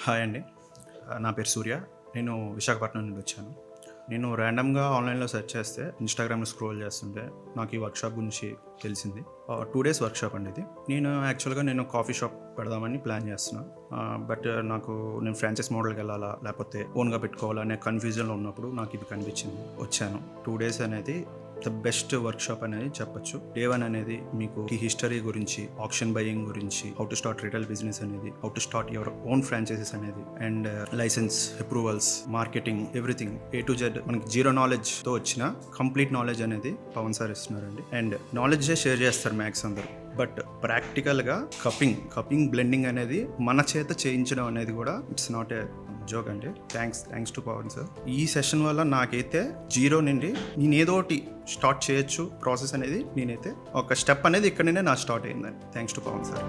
Hi అండి. నా పేరు సూర్య. నేను విశాఖపట్నం నుండి వచ్చాను. నేను ర్యాండమ్‌గా ఆన్‌లైన్‌లో సెర్చ్ చేస్తే, ఇన్‌స్టాగ్రామ్‌లో స్క్రోల్ చేస్తుంటే నాకు ఈ వర్క్‌షాప్ గురించి తెలిసింది. 2 డేస్ వర్క్‌షాప్ అండి ఇది. నేను కాఫీ షాప్ పెడదామని ప్లాన్ చేస్తున్నా. బట్ నేను ఫ్రాంచైజ్ మోడల్‌కి వెళ్ళాలా? లేకపోతే ఓన్‌గా పెట్టుకోవాలా? అనే కన్‌ఫ్యూజన్‌లో ఉన్నప్పుడు నాకు ఇది కనిపించింది. వచ్చాను. 2 డేస్ అనేది ద బెస్ట్ వర్క్షాప్ అనేది చెప్పొచ్చు. డే 1 అనేది మీకు ఈ హిస్టరీ గురించి, ఆప్షన్ బయింగ్ గురించి, how to start retail business అనేది, how to start your own franchises అనేది, and licence, approvals, marketing, everything A to Z మనకి జీరో నాలెడ్జ్ తో వచ్చిన కంప్లీట్ నాలెడ్జ్ అనేది పవన్ సార్ ఇస్తున్నారండి. అండ్ నాలెడ్జే షేర్ చేస్తారు మ్యాక్స్ అందరూ. బట్ ప్రాక్టికల్గా కపింగ్ బ్లెండింగ్ అనేది మన చేత చేయించడం అనేది కూడా ఇట్స్ నాట్ ఏ జోక్ అండి. Thanks to Pavan sir. ఈ సెషన్ వల్ల నాకైతే జీరో నుండి నేను ఏదో ఒకటి స్టార్ట్ చేయొచ్చు ప్రాసెస్ అనేది నేనైతే ఒక స్టెప్ అనేది ఇక్కడ నుండే నా స్టార్ట్ అయిందండి. Thanks to Pavan sir.